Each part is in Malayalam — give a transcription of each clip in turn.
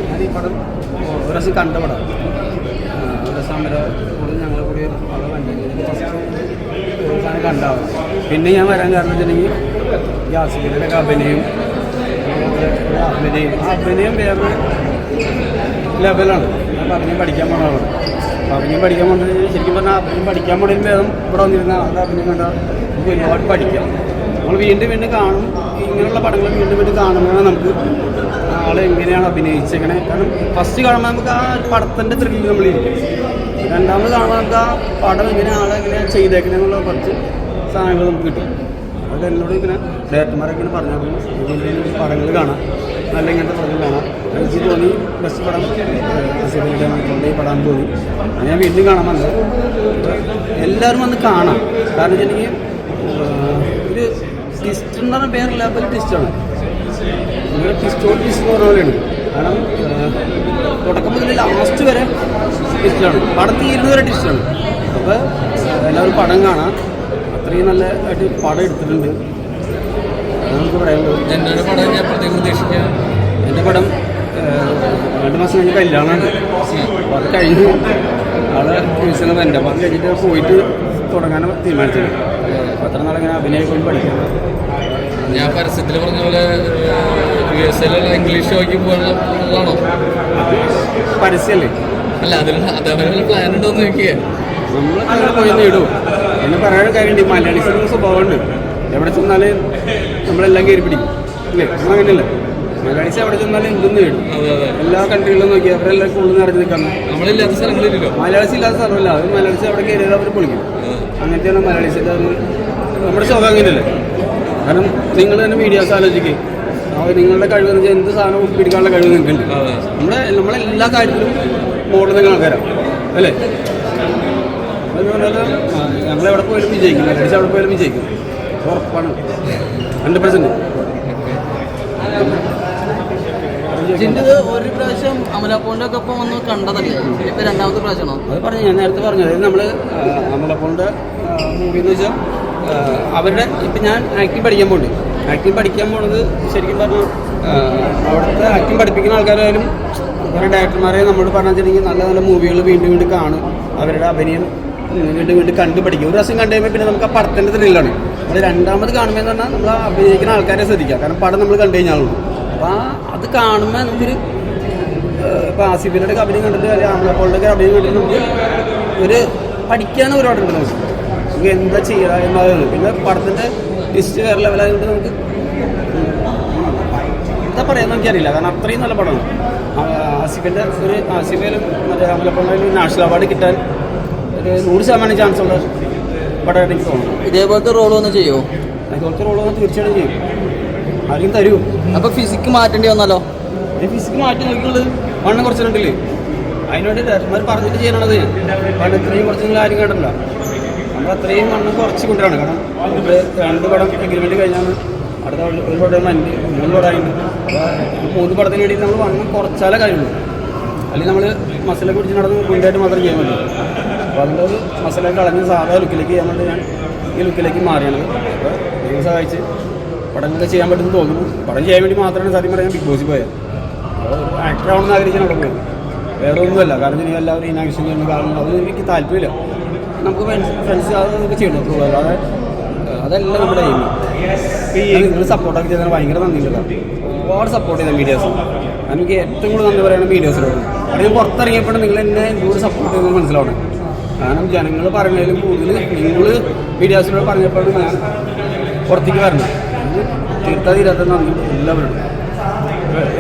ഞാൻ ഈ പടം ഒരു പ്രാവശ്യം കണ്ട പടം ഒരു ദിവസം വരെ കൂടി ഞങ്ങൾ കൂടി പടം കണ്ടെങ്കിൽ ഫസ്റ്റ് കണ്ടാവും. പിന്നെ ഞാൻ വരാൻ കാരണം വെച്ചിട്ടുണ്ടെങ്കിൽ ഈ ആസിഫിൻ്റെ അഭിനയം വേറെ ലെവലാണ്. ഞാൻ അഭിനയം പഠിക്കാൻ പോകണതാണ്. അഭിനയം പഠിക്കാൻ പോകുന്നത് ശരിക്കും പറഞ്ഞാൽ അഭിനയം പഠിക്കാൻ പോണതിന് ഭേദം ഇവിടെ വന്നിരുന്ന അത് അഭിനയം കണ്ടാൽ നമുക്ക് ഒരുപാട് പഠിക്കാം. നമ്മൾ വീണ്ടും വീണ്ടും കാണും. ഇങ്ങനെയുള്ള പടങ്ങൾ വീണ്ടും വീണ്ടും കാണുമ്പോഴാണ് നമുക്ക് ആൾ എങ്ങനെയാണ് അഭിനയിച്ചേക്കണേ. കാരണം ഫസ്റ്റ് കാണുമ്പോൾ നമുക്ക് ആ പടത്തിൻ്റെ ത്രില്ലിൽ നമ്മളിരിക്കും. രണ്ടാമത് കാണുമ്പോൾ നമുക്ക് ആ പടം എങ്ങനെ ആളെങ്ങനെ ചെയ്തേക്കണേ എന്നുള്ള കുറച്ച് സാധനങ്ങൾ നമുക്ക് കിട്ടും. അത് എന്നോട് ഇങ്ങനെ ഡയറക്ടർമാരൊക്കെ ഇങ്ങനെ പറഞ്ഞാൽ പടങ്ങൾ കാണാം, നല്ല ഇങ്ങനത്തെ പടങ്ങൾ കാണാം. എനിക്ക് തോന്നി ബെസ്റ്റ് പടം ഈ പടം തോന്നി. ഞാൻ വീണ്ടും കാണാൻ വന്നത്. എല്ലാവരും വന്ന് കാണാം. കാരണം വെച്ചിട്ടുണ്ടെങ്കിൽ ഒരു ട്വിസ്റ്റ് എന്ന് പറഞ്ഞാൽ വേറെ ലെവൽ ട്വിസ്റ്റാണ്. നിങ്ങൾ ട്വിസ്റ്റോട് ട്വിസ്റ്റ് എന്ന് പറഞ്ഞ പോലെയാണ്. കാരണം തുടക്കം മുതൽ ലാസ്റ്റ് വരെ ട്വിസ്റ്റാണ്. പടം തീരുന്ന വരെ ട്വിസ്റ്റാണ്. അപ്പോൾ എല്ലാവരും പടം കാണാം. അത്രയും നല്ല ആയിട്ട് പടം എടുത്തിട്ടുണ്ട്. നമുക്ക് പറയാനുള്ളത് എൻ്റെ പടം ഞാൻ പ്രത്യേകം പ്രതീക്ഷിക്കാം. എൻ്റെ പടം 2 മാസം കഴിഞ്ഞ് കല്യാണമുണ്ട്. അപ്പോൾ അത് കഴിഞ്ഞ് ആളെ ദിവസം എൻ്റെ അപ്പം അത് കഴിഞ്ഞിട്ട് പോയിട്ട് തുടങ്ങാൻ തീരുമാനിച്ചത്. അപ്പോൾ അത്ര നാളെങ്ങനെ അഭിനയം കൊണ്ട് പഠിക്കണം. ഞാൻ പരസ്യത്തിൽ പറഞ്ഞ പോലെ USA ഇംഗ്ലീഷ് ഷോയ്ക്ക് പോകാനുള്ളതാണോ? പരസ്യമല്ലേ? അല്ല, അതേപോലെ പ്ലാൻ ഉണ്ടോ എന്ന് ചോദിക്കുക. നമ്മൾ അങ്ങനെ പോയി നേടും. എന്നെ പറയാൻ കാര്യമുണ്ട്. മലയാളീസിന് സ്വഭാവമുണ്ട്. എവിടെ ചെന്നാൽ നമ്മളെല്ലാം കയറി പിടിക്കും അല്ലേ? അങ്ങനെയല്ല. മലയാളീസ് എവിടെ ചെന്നാലും എന്തെന്ന് നേടും. എല്ലാ കൺട്രികളിലും നോക്കി അവരെല്ലാം കൂടുതൽ നിറഞ്ഞു നിൽക്കണം. നമ്മളില്ലാത്ത സ്ഥലങ്ങളില്ലല്ലോ. മലയാളീസ് ഇല്ലാത്ത സ്ഥലമല്ല. അവർ മലയാളീസ് അവിടെ കയറിയത് അവർ പൊളിക്കും. അങ്ങനത്തെയാണ് മലയാളീസിൻ്റെ നമ്മുടെ സ്വഭാവം അങ്ങനെയല്ലേ? കാരണം നിങ്ങൾ തന്നെ മീഡിയാസ് ആലോചിക്കുക. നിങ്ങളുടെ കഴിവെന്ന് വെച്ചാൽ എന്ത് സാധനവും പിടിക്കാനുള്ള കഴിവ് നിൽക്കുന്നുണ്ട്. നമ്മളെല്ലാ കാര്യത്തിലും മോഡൽ ആൾക്കാരാണ് അല്ലേ? അതുപോലെ ഞങ്ങളെവിടെ പോയാലും വിജയിക്കും. മലയാളീസ് അവിടെ പോയാലും വിജയിക്കും. ഉറപ്പാണ്. 100%. ഒരു പ്രാവശ്യം അമലാപോളിൻ്റെ ഒക്കെ ഒപ്പം വന്ന് കണ്ടതല്ലേ? ഇപ്പം രണ്ടാമത്തെ പ്രാവശ്യമാണോ? അത് പറഞ്ഞു. ഞാൻ നേരത്തെ പറഞ്ഞു. അതായത് നമ്മൾ അമലാപോളിൻ്റെ മൂവി എന്ന് വെച്ചാൽ അവരുടെ ഇപ്പം ഞാൻ ആക്ടിങ് പഠിക്കാൻ പോകുന്നുണ്ട്. ആക്ടിങ് പഠിക്കാൻ പോകുന്നത് ശരിക്കും പറഞ്ഞാൽ അവിടുത്തെ ആക്ടിങ് പഠിപ്പിക്കുന്ന ആൾക്കാരായാലും അവരുടെ ഡയറക്ടർമാരെ നമ്മളോട് പറഞ്ഞു വെച്ചിട്ടുണ്ടെങ്കിൽ നല്ല നല്ല മൂവികൾ വീണ്ടും വീണ്ടും കാണും. അവരുടെ അഭിനയം വീണ്ടും വീണ്ടും കണ്ടു പഠിക്കും. ഒരു പ്രാവശ്യം കണ്ടു കഴിയുമ്പോൾ പിന്നെ നമുക്ക് ആ പടത്തിൻ്റെ ത്രില്ലാണ്. അത് രണ്ടാമത് കാണുമ്പോൾ എന്ന് പറഞ്ഞാൽ നമ്മൾ അഭിനയിക്കുന്ന ആൾക്കാരെ ശ്രദ്ധിക്കുക. കാരണം പടം നമ്മൾ കണ്ടു കഴിഞ്ഞാലുള്ളൂ. അപ്പോൾ അത് കാണുമ്പോൾ നമുക്കൊരു ഇപ്പോൾ ആസിഫിൻ്റെ അഭിനയം കണ്ടിട്ട് അല്ലെങ്കിൽ അമലാപോളിൻ്റെ അഭിനയം കണ്ടിട്ട് നമുക്ക് ഒരു പഠിക്കാനും ഒരുപാടുണ്ട്. നമുക്ക് എന്താ ചെയ്യുക എന്നതാണ്. പിന്നെ പടത്തിൻ്റെ ലിസ്റ്റ് വേറെ ലെവലായതുകൊണ്ട് നമുക്ക് എന്താ പറയാമെന്ന് എനിക്കറിയില്ല. കാരണം അത്രയും നല്ല പടമാണ്. ആസിഫിൻ്റെ ആസിഫിലും മറ്റേ അമലാപോളിൻ്റെ നാഷണൽ അവാർഡ് കിട്ടാൻ ഒരു 100% ചാൻസ് ഉള്ള പടമായിട്ട് എനിക്ക് തോന്നുന്നു. ഇതേപോലത്തെ റോൾ ഒന്ന് ചെയ്യുമോ? അതുപോലത്തെ റോൾ ഒന്ന് തീർച്ചയായിട്ടും ചെയ്യും. ആരെങ്കിലും തരുമോ? അപ്പോൾ ഫിസിക്ക് മാറ്റേണ്ടി വന്നാലോ? ഈ ഫിസിക്ക് മാറ്റി നോക്കിയുള്ളത് വണ്ണം കുറച്ചിട്ടുണ്ടല്ലേ? അതിനുവേണ്ടി ഡയറക്ടർമാർ പറഞ്ഞിട്ട് ചെയ്യണത്. വണ്ണം ഇത്രയും കുറച്ചെങ്കിലും ആരും കേട്ടില്ല. നമ്മൾ അത്രയും വണ്ണം കുറച്ച് കൊണ്ടുവരാണ്. കാരണം ഇപ്പോൾ 2 പടം എഗ്രിമെൻറ്റ് കഴിഞ്ഞാൽ അടുത്ത ഒരു പടം 3 പടമായിട്ട്. അപ്പോൾ 3 പടത്തിന് വേണ്ടി നമ്മൾ വണ്ണം കുറച്ചാലേ കഴിയുള്ളൂ. അല്ലെങ്കിൽ നമ്മൾ മസാല പിടിച്ച് നടന്ന് കൊണ്ടായിട്ട് മാത്രം ചെയ്യാൻ പറ്റും. അപ്പോൾ അതിൻ്റെ ഒരു മസാല കളഞ്ഞ് സാധാ ലുക്കിലേക്ക് ചെയ്യാൻ വേണ്ടി ഞാൻ ഈ ലുക്കിലേക്ക് മാറിയാണ്. അപ്പോൾ ദൈവം സഹായിച്ച് പടങ്ങളൊക്കെ ചെയ്യാൻ പറ്റുമെന്ന് തോന്നുന്നു. പടം ചെയ്യാൻ വേണ്ടി മാത്രമാണ് സത്യം പറയാൻ ബിഗ് ബോസിൽ പോയത്. അപ്പോൾ ആക്ടർ ആവണമെന്ന് ആഗ്രഹിച്ചാണ് അവിടെ പോയത്. വേറെ ഒന്നുമല്ല. കാരണം എനിക്ക് എല്ലാവരും ഇനാക്ഷൻ ചെയ്യുന്ന കാരണം അത് എനിക്ക് താല്പര്യമില്ല. നമുക്ക് ഫ്രണ്ട്സ് അതൊക്കെ ചെയ്യണം. അല്ലാതെ അതല്ല നമ്മുടെ എയിം. നിങ്ങൾ സപ്പോർട്ടൊക്കെ ചെയ്താൽ ഭയങ്കര നന്ദിയില്ല. ഒരുപാട് സപ്പോർട്ട് ചെയ്ത മീഡിയാസ്. എനിക്ക് ഏറ്റവും കൂടുതൽ നന്ദി പറയുന്നത് മീഡിയാസിനോട്. കാരണം ഞാൻ പുറത്തിറങ്ങിയപ്പോൾ നിങ്ങൾ എന്നെ കൂടുതൽ സപ്പോർട്ട് ചെയ്യുന്നത് മനസ്സിലാവണം. കാരണം ജനങ്ങൾ പറയുന്നതിലും കൂടുതൽ നിങ്ങൾ മീഡിയാസിനോട് പറഞ്ഞപ്പോഴാണ് ഞാൻ പുറത്തേക്ക് വരണം. തീർത്താ നന്ദി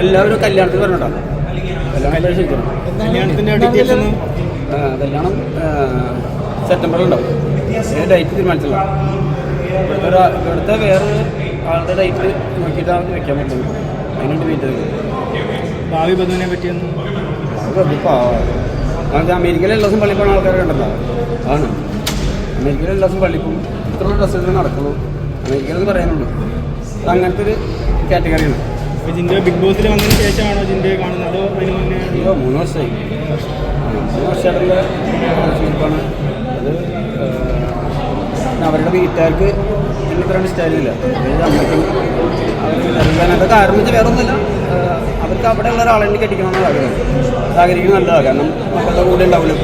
എല്ലാവരും കല്യാണത്തിന് വരണോട്ടാണ്. കല്യാണം ക്ഷണിക്കണം. കല്യാണം സെപ്റ്റംബറിലുണ്ടാവും. ഡേറ്റ് തീരുമാനിച്ചില്ല. ഇവിടുത്തെ വേറെ ആളുടെ ഡേറ്റ് നോക്കിയിട്ടാണ് വെക്കാൻ പറ്റുന്നത്. അതിനുവേണ്ടി വെയിറ്റ് ചെയ്ത് ഭാവി ബന്ധുവിനെ പറ്റിയൊന്നും അമേരിക്കയിൽ എല്ലാ ദിവസം പള്ളി പോകുന്ന ആൾക്കാരെ കണ്ടല്ലോ. ആണ് അമേരിക്കയിൽ എല്ലാ ദിവസം പള്ളി പോകും. ഇത്ര ഡ്രസ്സിൽ നടക്കുള്ളൂ. അമേരിക്കയിലെന്ന് പറയാനുള്ളൂ. അങ്ങനത്തെ ഒരു കാറ്റഗറിയാണ്. ജിൻഡോ ബിഗ് ബോസിൽ വന്നതിന് ശേഷമാണോ ജിൻഡോയെ കാണുന്നത്? അതിന് മുന്നേ 3 വർഷമായി. 3 വർഷമായിട്ടുള്ള ഷൂപ്പാണ് അത്. അവരുടെ വീട്ടുകാർക്ക് എനിക്ക് ഇത്രയും സ്റ്റൈലില്ല. അതായത് അമ്മയ്ക്കും അവർക്ക് നൽകാനൊക്കെ കാരണം വെച്ചാൽ വേറെ ഒന്നുമില്ല. അവർക്ക് അവിടെ ഉള്ള ഒരാളെ കെട്ടിക്കണമെന്ന് ആഗ്രഹം ആഗ്രഹിക്കുന്നത് നല്ലതാണ് കാരണം മക്കളുടെ കൂടെ ഉണ്ടാവില്ല